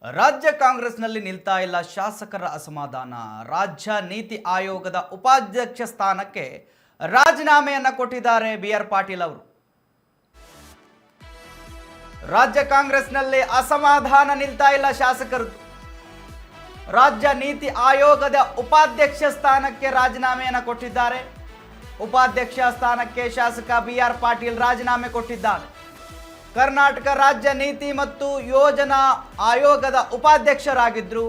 ರಾಜ್ಯ ಕಾಂಗ್ರೆಸ್ನಲ್ಲಿ ನಿಲ್ತಾ ಇಲ್ಲ ಶಾಸಕರ ಅಸಮಾಧಾನ. ರಾಜ್ಯ ನೀತಿ ಆಯೋಗದ ಉಪಾಧ್ಯಕ್ಷ ಸ್ಥಾನಕ್ಕೆ ರಾಜೀನಾಮೆಯನ್ನ ಕೊಟ್ಟಿದ್ದಾರೆ ಬಿ.ಆರ್. ಪಾಟೀಲ್ ಅವರು. ರಾಜ್ಯ ಕಾಂಗ್ರೆಸ್ನಲ್ಲಿ ಅಸಮಾಧಾನ ನಿಲ್ತಾ ಇಲ್ಲ ಶಾಸಕರು. ರಾಜ್ಯ ನೀತಿ ಆಯೋಗದ ಉಪಾಧ್ಯಕ್ಷ ಸ್ಥಾನಕ್ಕೆ ರಾಜೀನಾಮೆಯನ್ನ ಕೊಟ್ಟಿದ್ದಾರೆ. ಉಪಾಧ್ಯಕ್ಷ ಸ್ಥಾನಕ್ಕೆ ಶಾಸಕ ಬಿ.ಆರ್. ಪಾಟೀಲ್ ರಾಜೀನಾಮೆ ಕೊಟ್ಟಿದ್ದಾರೆ. ಕರ್ನಾಟಕ ರಾಜ್ಯ ನೀತಿ ಮತ್ತು ಯೋಜನಾ ಆಯೋಗದ ಉಪಾಧ್ಯಕ್ಷರಾಗಿದ್ದರು.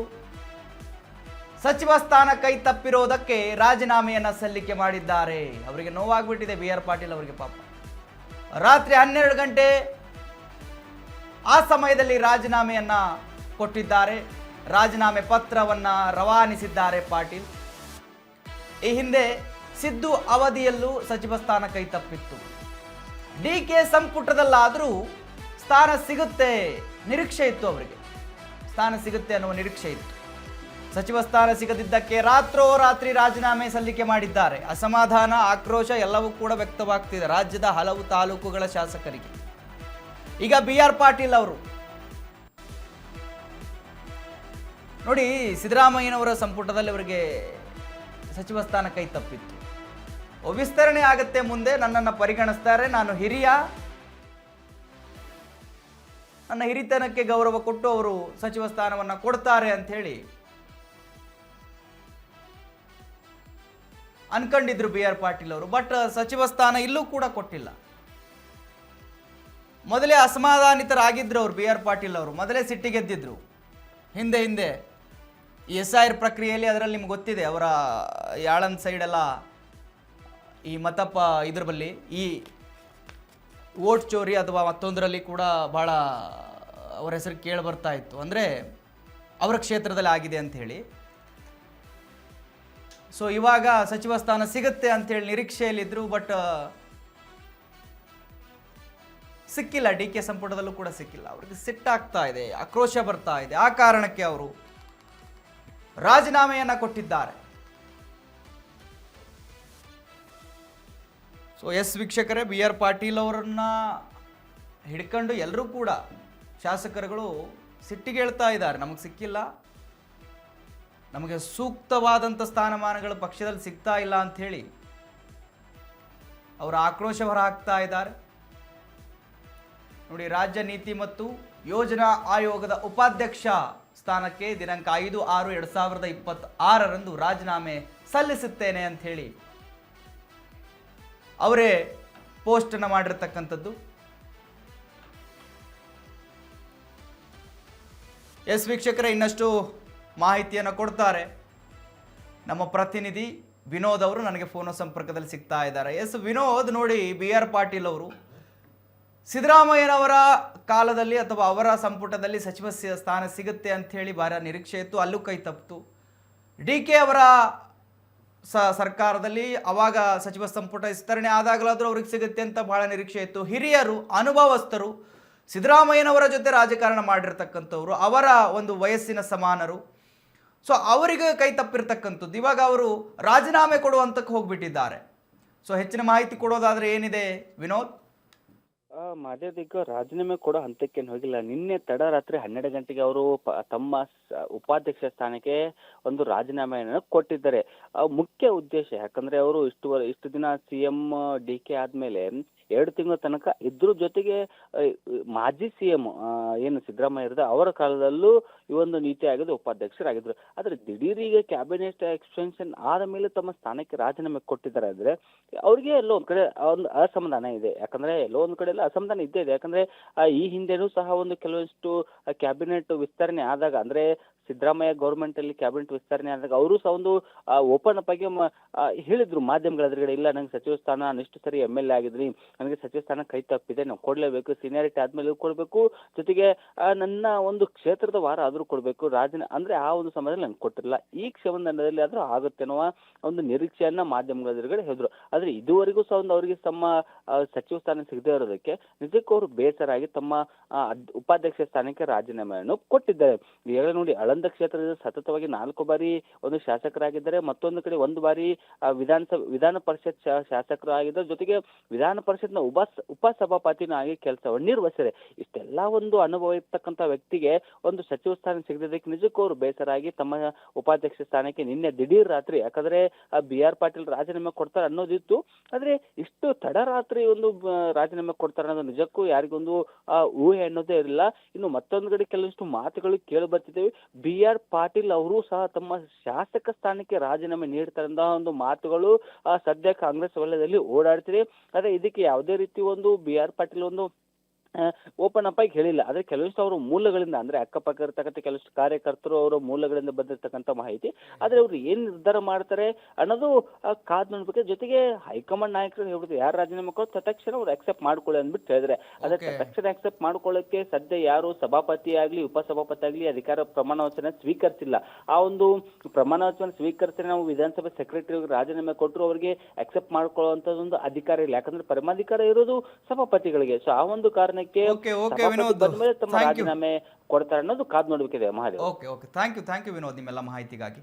ಸಚಿವ ಸ್ಥಾನ ಕೈ ತಪ್ಪಿರೋದಕ್ಕೆ ರಾಜೀನಾಮೆಯನ್ನ ಸಲ್ಲಿಕೆ ಮಾಡಿದ್ದಾರೆ. ಅವರಿಗೆ ನೋವಾಗ್ಬಿಟ್ಟಿದೆ ಬಿ.ಆರ್. ಪಾಟೀಲ್ ಅವರಿಗೆ. ಪಾಪ ರಾತ್ರಿ 12 ಗಂಟೆ ಆ ಸಮಯದಲ್ಲಿ ರಾಜೀನಾಮೆಯನ್ನ ಕೊಟ್ಟಿದ್ದಾರೆ. ರಾಜೀನಾಮೆ ಪತ್ರವನ್ನ ರವಾನಿಸಿದ್ದಾರೆ ಪಾಟೀಲ್. ಈ ಹಿಂದೆ ಸಿದ್ದು ಅವಧಿಯಲ್ಲೂ ಸಚಿವ ಸ್ಥಾನ ಕೈ ತಪ್ಪಿತ್ತು. ಡಿ.ಕೆ ಸಂಪುಟದಲ್ಲಾದರೂ ಸ್ಥಾನ ಸಿಗುತ್ತೆ ನಿರೀಕ್ಷೆ ಇತ್ತು. ಅವರಿಗೆ ಸ್ಥಾನ ಸಿಗುತ್ತೆ ಅನ್ನುವ ನಿರೀಕ್ಷೆ ಇತ್ತು. ಸಚಿವ ಸ್ಥಾನ ಸಿಗದಿದ್ದಕ್ಕೆ ರಾತ್ರೋರಾತ್ರಿ ರಾಜೀನಾಮೆ ಸಲ್ಲಿಕೆ ಮಾಡಿದ್ದಾರೆ. ಅಸಮಾಧಾನ, ಆಕ್ರೋಶ ಎಲ್ಲವೂ ಕೂಡ ವ್ಯಕ್ತವಾಗ್ತಿದೆ ರಾಜ್ಯದ ಹಲವು ತಾಲೂಕುಗಳ ಶಾಸಕರಿಗೆ. ಈಗ ಬಿ.ಆರ್. ಪಾಟೀಲ್ ಅವರು ನೋಡಿ, ಸಿದ್ದರಾಮಯ್ಯನವರ ಸಂಪುಟದಲ್ಲಿ ಅವರಿಗೆ ಸಚಿವ ಸ್ಥಾನ ಕೈ ತಪ್ಪಿತ್ತು. ವಿಸ್ತರಣೆ ಆಗುತ್ತೆ, ಮುಂದೆ ನನ್ನನ್ನು ಪರಿಗಣಿಸ್ತಾರೆ, ನಾನು ನನ್ನ ಹಿರಿತನಕ್ಕೆ ಗೌರವ ಕೊಟ್ಟು ಅವರು ಸಚಿವ ಸ್ಥಾನವನ್ನು ಕೊಡ್ತಾರೆ ಅಂತ ಹೇಳಿ ಅನ್ಕೊಂಡಿದ್ರು ಬಿ.ಆರ್. ಪಾಟೀಲ್ ಅವರು. ಬಟ್ ಸಚಿವ ಸ್ಥಾನ ಇಲ್ಲೂ ಕೂಡ ಕೊಟ್ಟಿಲ್ಲ. ಮೊದಲೇ ಅಸಮಾಧಾನಿತರಾಗಿದ್ರು ಅವರು. ಬಿ.ಆರ್. ಪಾಟೀಲ್ ಅವರು ಮೊದಲೇ ಸಿಟ್ಟಿಗೆದ್ದಿದ್ರು. ಹಿಂದೆ ಈ SIR ಪ್ರಕ್ರಿಯೆಯಲ್ಲಿ, ಅದರಲ್ಲಿ ನಿಮ್ಗೆ ಗೊತ್ತಿದೆ, ಅವರ ಯಾಳಂದ್ ಸೈಡೆಲ್ಲ ಈ ಮತಪ್ಪ ಇದ್ರ ಬಲ್ಲಿ ಈ ವೋಟ್ ಚೋರಿ ಅಥವಾ ಮತ್ತೊಂದರಲ್ಲಿ ಕೂಡ ಭಾಳ ಅವರ ಹೆಸರು ಕೇಳಿ ಬರ್ತಾ ಇತ್ತು. ಅಂದರೆ ಅವರ ಕ್ಷೇತ್ರದಲ್ಲಿ ಆಗಿದೆ ಅಂತ ಹೇಳಿ. ಸೊ ಇವಾಗ ಸಚಿವ ಸ್ಥಾನ ಸಿಗುತ್ತೆ ಅಂತೇಳಿ ನಿರೀಕ್ಷೆಯಲ್ಲಿದ್ದರು. ಬಟ್ ಸಿಕ್ಕಿಲ್ಲ. ಡಿ.ಕೆ ಸಂಪುಟದಲ್ಲೂ ಕೂಡ ಸಿಕ್ಕಿಲ್ಲ. ಅವರಿಗೆ ಸಿಟ್ಟಾಗ್ತಾ ಇದೆ, ಆಕ್ರೋಶ ಬರ್ತಾ ಇದೆ. ಆ ಕಾರಣಕ್ಕೆ ಅವರು ರಾಜೀನಾಮೆಯನ್ನು ಕೊಟ್ಟಿದ್ದಾರೆ. ಸೊ ವೀಕ್ಷಕರೇ, ಬಿ.ಆರ್. ಪಾಟೀಲ್ ಅವರನ್ನ ಹಿಡ್ಕೊಂಡು ಎಲ್ಲರೂ ಕೂಡ ಶಾಸಕರುಗಳು ಸಿಟ್ಟಿಗೆ ಹೇಳ್ತಾ ಇದ್ದಾರೆ. ನಮಗೆ ಸಿಕ್ಕಿಲ್ಲ, ನಮಗೆ ಸೂಕ್ತವಾದಂಥ ಸ್ಥಾನಮಾನಗಳು ಪಕ್ಷದಲ್ಲಿ ಸಿಗ್ತಾ ಇಲ್ಲ ಅಂಥೇಳಿ ಅವರ ಆಕ್ರೋಶ ಹೊರ ಹಾಕ್ತಾ ಇದ್ದಾರೆ. ನೋಡಿ, ರಾಜ್ಯ ನೀತಿ ಮತ್ತು ಯೋಜನಾ ಆಯೋಗದ ಉಪಾಧ್ಯಕ್ಷ ಸ್ಥಾನಕ್ಕೆ ದಿನಾಂಕ 5/6/2026 ರಾಜೀನಾಮೆ ಸಲ್ಲಿಸುತ್ತೇನೆ ಅಂತ ಹೇಳಿ ಅವರೇ ಪೋಸ್ಟ್ ಅನ್ನು ಮಾಡಿರ್ತಕ್ಕಂಥದ್ದು. ವೀಕ್ಷಕರೇ, ಇನ್ನಷ್ಟು ಮಾಹಿತಿಯನ್ನು ಕೊಡ್ತಾರೆ ನಮ್ಮ ಪ್ರತಿನಿಧಿ ವಿನೋದ್ ಅವರು. ನನಗೆ ಫೋನ್ ಸಂಪರ್ಕದಲ್ಲಿ ಸಿಗ್ತಾ ಇದ್ದಾರೆ. ವಿನೋದ್, ನೋಡಿ, ಬಿ.ಆರ್. ಪಾಟೀಲ್ ಅವರು ಸಿದ್ದರಾಮಯ್ಯನವರ ಕಾಲದಲ್ಲಿ ಅಥವಾ ಅವರ ಸಂಪುಟದಲ್ಲಿ ಸಚಿವ ಸ್ಥಾನ ಸಿಗುತ್ತೆ ಅಂಥೇಳಿ ಭಾಳ ನಿರೀಕ್ಷೆ ಇತ್ತು, ಅಲ್ಲೂ ಕೈ ತಪ್ಪಿತು. ಡಿ.ಕೆ ಅವರ ಸರ್ಕಾರದಲ್ಲಿ ಅವಾಗ ಸಚಿವ ಸಂಪುಟ ವಿಸ್ತರಣೆ ಆದಾಗಲಾದರೂ ಅವ್ರಿಗೆ ಸಿಗುತ್ತೆ ಅಂತ ಭಾಳ ನಿರೀಕ್ಷೆ ಇತ್ತು. ಹಿರಿಯರು, ಅನುಭವಸ್ಥರು, ಸಿದ್ದರಾಮಯ್ಯನವರ ಜೊತೆ ರಾಜಕಾರಣ ಮಾಡಿರ್ತಕ್ಕಂಥವ್ರು, ಅವರ ಒಂದು ವಯಸ್ಸಿನ ಸಮಾನರು. ಸೊ ಅವರಿಗೆ ಕೈ ತಪ್ಪಿರ್ತಕ್ಕಂಥದ್ದು. ಇವಾಗ ಅವರು ರಾಜೀನಾಮೆ ಕೊಡುವಂತಕ್ಕೆ ಹೋಗ್ಬಿಟ್ಟಿದ್ದಾರೆ. ಸೊ ಹೆಚ್ಚಿನ ಮಾಹಿತಿ ಕೊಡೋದಾದ್ರೆ ಏನಿದೆ ವಿನೋದ್? ಮಾದೇವ್ದಿಗ ರಾಜೀನಾಮೆ ಕೊಡೋ ಹಂತಕ್ಕೇನು ಹೋಗಿಲ್ಲ. ನಿನ್ನೆ ತಡರಾತ್ರಿ 12 ಗಂಟೆಗೆ ಅವರು ತಮ್ಮ ಉಪಾಧ್ಯಕ್ಷ ಸ್ಥಾನಕ್ಕೆ ಒಂದು ರಾಜೀನಾಮೆಯನ್ನು ಕೊಟ್ಟಿದ್ದಾರೆ. ಮುಖ್ಯ ಉದ್ದೇಶ, ಯಾಕಂದ್ರೆ ಅವರು ಇಷ್ಟು ದಿನ CM ಡಿ.ಕೆ ಆದ್ಮೇಲೆ 2 ತಿಂಗಳ ತನಕ ಇದ್ರ ಜೊತೆಗೆ ಮಾಜಿ CM ಏನು ಸಿದ್ದರಾಮಯ್ಯ ಇರೋದು ಅವರ ಕಾಲದಲ್ಲೂ ಈ ಒಂದು ನೀತಿ ಆಯೋಗದ ಉಪಾಧ್ಯಕ್ಷರಾಗಿದ್ರು. ಆದ್ರೆ ದಿಢೀರಿಗೆ ಕ್ಯಾಬಿನೆಟ್ ಎಕ್ಸ್ಟೆನ್ಷನ್ ಆದ ಮೇಲೆ ತಮ್ಮ ಸ್ಥಾನಕ್ಕೆ ರಾಜೀನಾಮೆ ಕೊಟ್ಟಿದ್ದಾರೆ. ಅಂದ್ರೆ ಅವ್ರಿಗೆ ಎಲ್ಲೋ ಒಂದ್ ಕಡೆ ಒಂದು ಅಸಮಾಧಾನ ಇದೆ. ಯಾಕಂದ್ರೆ ಎಲ್ಲೋ ಒಂದ್ ಕಡೆ ಎಲ್ಲ ಅಸಮಾಧಾನ ಇದ್ದೇ ಇದೆ. ಯಾಕಂದ್ರೆ ಈ ಹಿಂದೆನೂ ಸಹ ಒಂದು ಕೆಲವಷ್ಟು ಕ್ಯಾಬಿನೆಟ್ ವಿಸ್ತರಣೆ ಆದಾಗ, ಅಂದ್ರೆ ಸಿದ್ದರಾಮಯ್ಯ ಗೌರ್ಮೆಂಟ್ ಅಲ್ಲಿ ಕ್ಯಾಬಿನೆಟ್ ವಿಸ್ತರಣೆ ಆದಾಗ ಅವರು ಸಹ ಒಂದು ಓಪನ್ ಅಪ್ ಆಗಿ ಹೇಳಿದ್ರು ಮಾಧ್ಯಮಗಳ ಎದುರುಗಡೆ, ಇಲ್ಲ ನಂಗೆ ಸಚಿವ ಸ್ಥಾನ, ನಾನು ಇಷ್ಟು ಸರಿ MLA ಆಗಿದ್ರಿ, ನನಗೆ ಸಚಿವ ಸ್ಥಾನ ಕೈ ತಪ್ಪಿದೆ, ನಾವು ಕೊಡ್ಲೇಬೇಕು, ಸೀನಿಯಾರಿಟಿ ಆದ್ಮೇಲೆ ಕೊಡ್ಬೇಕು, ಜೊತೆಗೆ ನನ್ನ ಒಂದು ಕ್ಷೇತ್ರದ ವಾರ ಆದ್ರೂ ಕೊಡ್ಬೇಕು, ಅಂದ್ರೆ ಆ ಒಂದು ಸಮಯದಲ್ಲಿ ನಂಗೆ ಕೊಟ್ಟಿರಲಿಲ್ಲ, ಈ ಕ್ಷಮದಲ್ಲಿ ಆದ್ರೂ ಆಗುತ್ತೆ ಅನ್ನೋ ಒಂದು ನಿರೀಕ್ಷೆಯನ್ನ ಮಾಧ್ಯಮಗಳ ಎದುರುಗಡೆ ಹೇಳಿದ್ರು. ಆದ್ರೆ ಇದುವರೆಗೂ ಸಹ ಒಂದು ಅವರಿಗೆ ತಮ್ಮ ಸಚಿವ ಸ್ಥಾನ ಸಿಗದೇ ಇರೋದಕ್ಕೆ ನಿಜಕ್ಕೂ ಅವರು ಬೇಸರಾಗಿ ತಮ್ಮ ಉಪಾಧ್ಯಕ್ಷ ಸ್ಥಾನಕ್ಕೆ ರಾಜೀನಾಮೆಯನ್ನು ಕೊಟ್ಟಿದ್ದಾರೆ. ಈಗ ನೋಡಿ, ಒಂದು ಕ್ಷೇತ್ರದಿಂದ ಸತತವಾಗಿ 4 ಬಾರಿ ಒಂದು ಶಾಸಕರಾಗಿದ್ದಾರೆ, ಮತ್ತೊಂದು ಕಡೆ 1 ಬಾರಿ ವಿಧಾನ ಪರಿಷತ್ ಶಾಸಕರು ಆಗಿದ್ದಾರೆ, ಜೊತೆಗೆ ವಿಧಾನ ಪರಿಷತ್ನ ಉಪಸಭಾಪತಿನೂ ಆಗಿ ಕೆಲಸವನ್ನು ನಿರ್ವಹಿಸಿದ್ದಾರೆ. ಇಷ್ಟೆಲ್ಲ ಒಂದು ಅನುಭವ ಇರ್ತಕ್ಕಂಥ ವ್ಯಕ್ತಿಗೆ ಒಂದು ಸಚಿವ ಸ್ಥಾನ ಸಿಗದಿದ್ದಕ್ಕೆ ನಿಜಕ್ಕೂ ಅವರು ಬೇಸರ ಆಗಿ ತಮ್ಮ ಉಪಾಧ್ಯಕ್ಷ ಸ್ಥಾನಕ್ಕೆ ನಿನ್ನೆ ದಿಢೀರ್ ರಾತ್ರಿ, ಯಾಕಂದ್ರೆ BR ಪಾಟೀಲ್ ರಾಜೀನಾಮೆ ಕೊಡ್ತಾರೆ ಅನ್ನೋದಿತ್ತು, ಆದ್ರೆ ಇಷ್ಟು ತಡರಾತ್ರಿ ಒಂದು ರಾಜೀನಾಮೆ ಕೊಡ್ತಾರೆ ಅನ್ನೋದು ನಿಜಕ್ಕೂ ಯಾರಿಗೊಂದು ಊಹೆ ಅನ್ನೋದೇ ಇರಲಿಲ್ಲ. ಇನ್ನು ಮತ್ತೊಂದು ಕಡೆ ಕೆಲವಷ್ಟು ಮಾತುಗಳು ಕೇಳಿ ಬರ್ತಿದ್ದೇವೆ. BR ಪಾಟೀಲ್ ಅವರು ಸಹ ತಮ್ಮ ಶಾಸಕ ಸ್ಥಾನಕ್ಕೆ ರಾಜೀನಾಮೆ ನೀಡ್ತಾರೆ ಅನ್ನೋ ಒಂದು ಮಾತುಗಳು ಸದ್ಯ ಕಾಂಗ್ರೆಸ್ ವಲಯದಲ್ಲಿ ಓಡಾಡ್ತಿದೆ. ಆದ್ರೆ ಇದಕ್ಕೆ ಯಾವುದೇ ರೀತಿ ಒಂದು BR ಪಾಟೀಲ್ ಒಂದು ಓಪನ್ ಅಪ್ ಆಗಿ ಹೇಳಿಲ್ಲ. ಆದ್ರೆ ಕೆಲವಷ್ಟು ಅವರ ಮೂಲಗಳಿಂದ, ಅಂದ್ರೆ ಅಕ್ಕಪಕ್ಕ ಇರ್ತಕ್ಕಂಥ ಕೆಲವಷ್ಟು ಕಾರ್ಯಕರ್ತರು ಅವರ ಮೂಲಗಳಿಂದ ಬಂದಿರತಕ್ಕಂಥ ಮಾಹಿತಿ. ಆದ್ರೆ ಅವ್ರು ಏನ್ ನಿರ್ಧಾರ ಮಾಡ್ತಾರೆ ಅನ್ನೋದು ಕಾದ್ ನೋಡ್ಬೇಕು. ಜೊತೆಗೆ ಹೈಕಮಾಂಡ್ ನಾಯಕರು ಹೇಳ್ಬಿಟ್ಟು ಯಾರು ರಾಜೀನಾಮೆ ಕೊಟ್ಟು ತಕ್ಷಣ ಅವ್ರು ಅಕ್ಸೆಪ್ಟ್ ಮಾಡ್ಕೊಳ್ಳಿ ಅಂದ್ಬಿಟ್ಟು ಹೇಳಿದ್ರೆ, ಆದ್ರೆ ತಕ್ಷಣ ಅಕ್ಸೆಪ್ಟ್ ಮಾಡ್ಕೊಳ್ಳೋಕೆ ಸದ್ಯ ಯಾರು ಸಭಾಪತಿ ಆಗ್ಲಿ ಉಪಸಭಾಪತಿ ಆಗ್ಲಿ ಅಧಿಕಾರ ಪ್ರಮಾಣ ವಚನ ಸ್ವೀಕರಿಸಿಲ್ಲ. ಆ ಒಂದು ಪ್ರಮಾಣ ವಚನ ಸ್ವೀಕರಿಸಿ ನಾವು ವಿಧಾನಸಭೆ ಸೆಕ್ರೆಟರಿ ರಾಜೀನಾಮೆ ಕೊಟ್ಟರು ಅವರಿಗೆ ಅಕ್ಸೆಪ್ಟ್ ಮಾಡ್ಕೊಳ್ಳುವಂತದೊಂದು ಅಧಿಕಾರ ಇಲ್ಲ, ಯಾಕಂದ್ರೆ ಪರಮಾಧಿಕಾರ ಇರೋದು ಸಭಾಪತಿಗಳಿಗೆ. ಸೊ ಆ ಒಂದು ಕಾರಣ ಬಂದ್ಮೇಲೆ ತಮ್ಮ ರಾಜೀನಾಮೆ ಕೊಡ್ತಾರೆ ಅನ್ನೋದು ಕಾದ್ ನೋಡ್ಬೇಕಿದೆ Mahadev. Okay thank you Vinod ನಿಮ್ಮೆಲ್ಲ ಮಾಹಿತಿಗಾಗಿ.